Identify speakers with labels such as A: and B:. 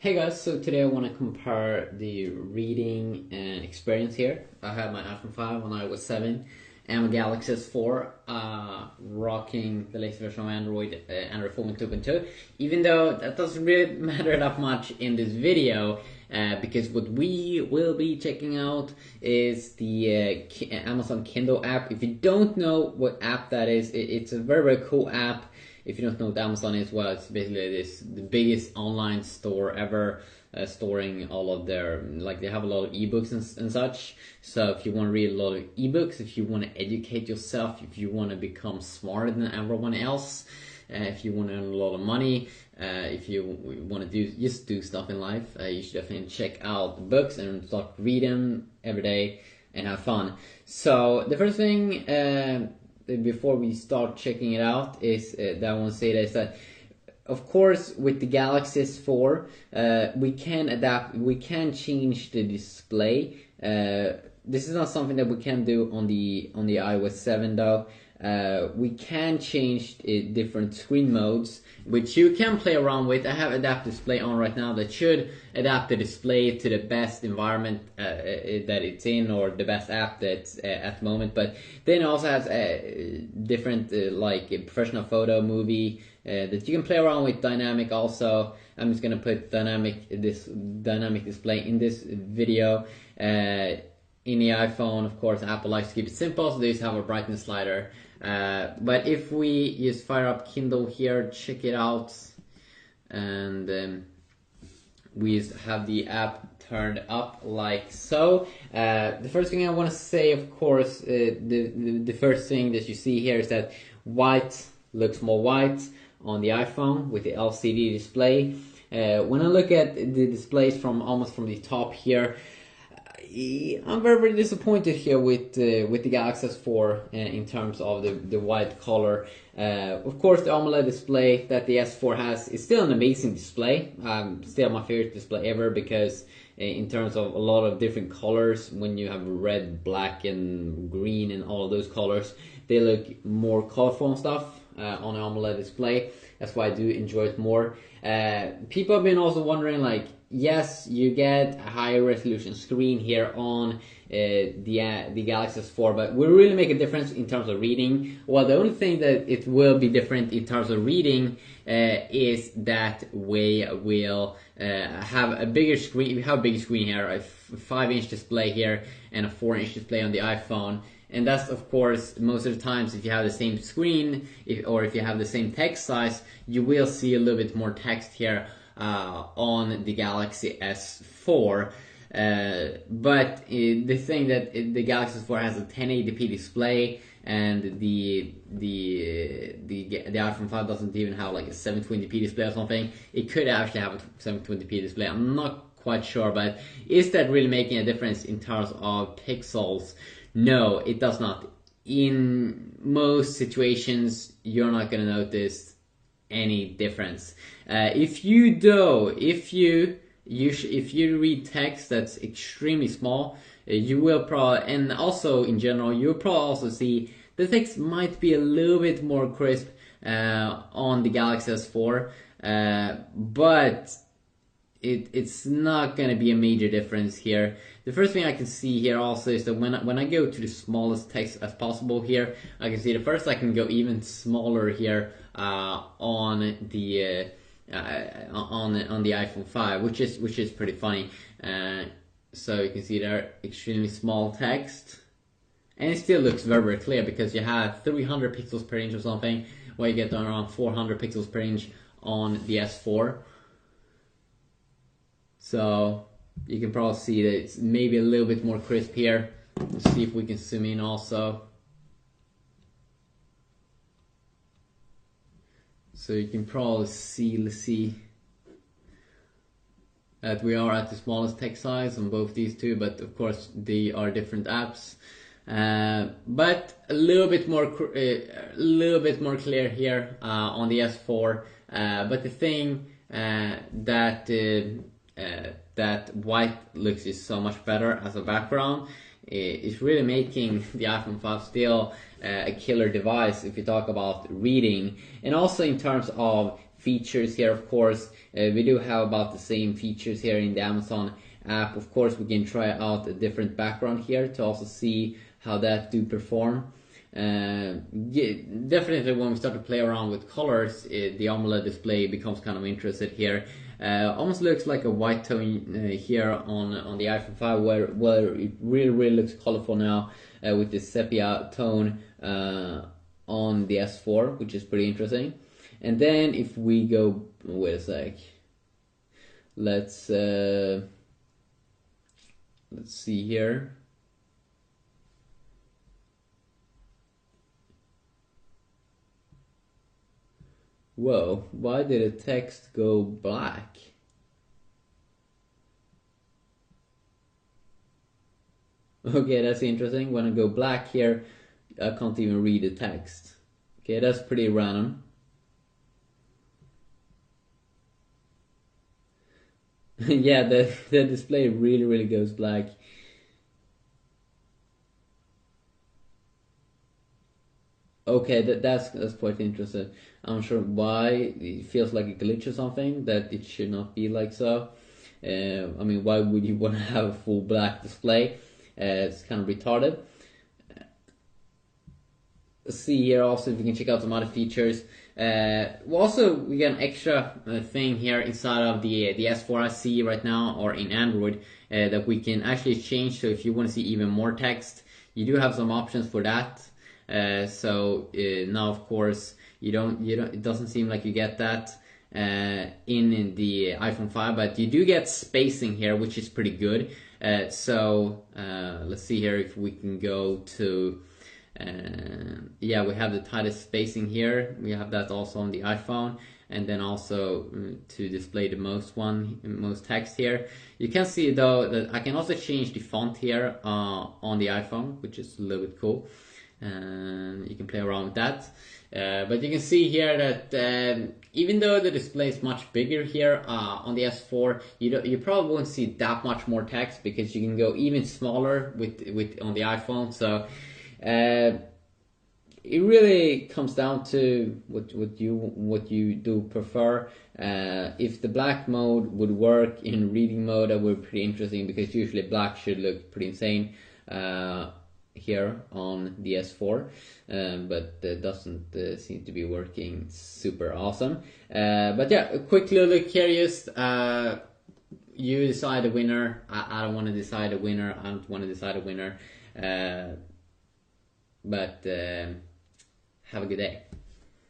A: Hey guys, so today I want to compare the reading experience here. I had my iPhone 5 when I was 7 and my Galaxy S4 rocking the latest version of Android 4.2.2. Even though that doesn't really matter that much in this video, because what we will be checking out is the Amazon Kindle app. If you don't know what app that is, it's a very cool app. If you don't know what Amazon is, well, it's basically the biggest online store ever, storing all of their, like, they have a lot of ebooks and such. So if you want to read a lot of ebooks, if you want to educate yourself, if you want to become smarter than everyone else, if you want to earn a lot of money, if you want to do stuff in life, you should definitely check out books and start reading every day and have fun. So the first thing, before we start checking it out, is that I want to say is that, of course, with the Galaxy S4, we can adapt, we can change the display. This is not something that we can do on the iOS 7 though. We can change different screen modes, which you can play around with. I have Adapt Display on right now that should adapt the display to the best environment that it's in, or the best app that's at the moment. But then it also has different like professional photo, movie that you can play around with. Dynamic also. I'm just gonna put dynamic display in this video. In the iPhone, of course, Apple likes to keep it simple, so they just have a brightness slider. But if we just fire up Kindle here, check it out, and we just have the app turned up like so. The first thing I want to say, of course, the first thing that you see here is that white looks more white on the iPhone with the LCD display. When I look at the displays from almost from the top here, I'm very disappointed here with the Galaxy S4 in terms of the white color. Of course, the AMOLED display that the S4 has is still an amazing display. Still my favorite display ever, because in terms of a lot of different colors, when you have red, black, and green, and all of those colors, they look more colorful and stuff on an AMOLED display. That's why I do enjoy it more. People have been also wondering, like, yes, you get a higher resolution screen here on the Galaxy S4, but will it really make a difference in terms of reading? Well, the only thing that it will be different in terms of reading is that we will have a bigger screen. We have a bigger screen here, a 5-inch display here, and a 4-inch display on the iPhone. And that's, of course, most of the times, if you have the same screen, or if you have the same text size, you will see a little bit more text here on the Galaxy S4. But the thing that the Galaxy S4 has a 1080p display, and the iPhone 5 doesn't even have like a 720p display or something. It could actually have a 720p display. I'm not quite sure, but is that really making a difference in terms of pixels? No, it does not. In most situations, you're not going to notice any difference. If you read text that's extremely small, you will probably, and also in general, you'll probably also see the text might be a little bit more crisp on the Galaxy S4, but it's not going to be a major difference here. The first thing I can see here also is that when I go to the smallest text as possible here, I can see I can go even smaller here on the iPhone 5, which is pretty funny. So you can see there extremely small text, and it still looks very clear, because you have 300 pixels per inch or something, where you get around 400 pixels per inch on the S4. So you can probably see that it's maybe a little bit more crisp here. Let's see if we can zoom in also. So you can probably see that we are at the smallest text size on both these two, but of course they are different apps. But a little bit more clear here on the S4. But the thing that white looks is so much better as a background. It's really making the iPhone 5 still a killer device if you talk about reading, and also in terms of features here, of course. We do have about the same features here in the Amazon app. Of course, we can try out a different background here to also see how that do perform. Yeah, definitely when we start to play around with colors, the AMOLED display becomes kind of interested here. Almost looks like a white tone here on the iPhone 5, where it really looks colorful now with this sepia tone on the S4, which is pretty interesting. And then if we go, wait a sec, let's see here. Whoa, why did the text go black? Okay, that's interesting. When I go black here, I can't even read the text. Okay, that's pretty random. Yeah, the display really goes black. Okay, that's quite interesting. I'm not sure why it feels like a glitch or something, that it should not be like so. I mean, why would you want to have a full black display? It's kind of retarded. Let's see here also if we can check out some other features. We get an extra thing here inside of the S4 I see right now, or in Android, that we can actually change. So if you want to see even more text, you do have some options for that. Now of course you don't it doesn't seem like you get that in the iPhone 5, but you do get spacing here, which is pretty good. Let's see here if we can go to yeah, we have the tightest spacing here. We have that also on the iPhone, and then also to display the most text here. You can see though that I can also change the font here on the iPhone, which is a little bit cool. You can play around with that, but you can see here that even though the display is much bigger here on the S4, you probably won't see that much more text, because you can go even smaller with on the iPhone. So it really comes down to what you do prefer. If the black mode would work in reading mode, that would be pretty interesting, because usually black should look pretty insane here on the S4, but it doesn't seem to be working super awesome. But yeah, a quick little look here. Just you decide the winner. I don't want to decide a winner. I don't want to decide a winner. But have a good day.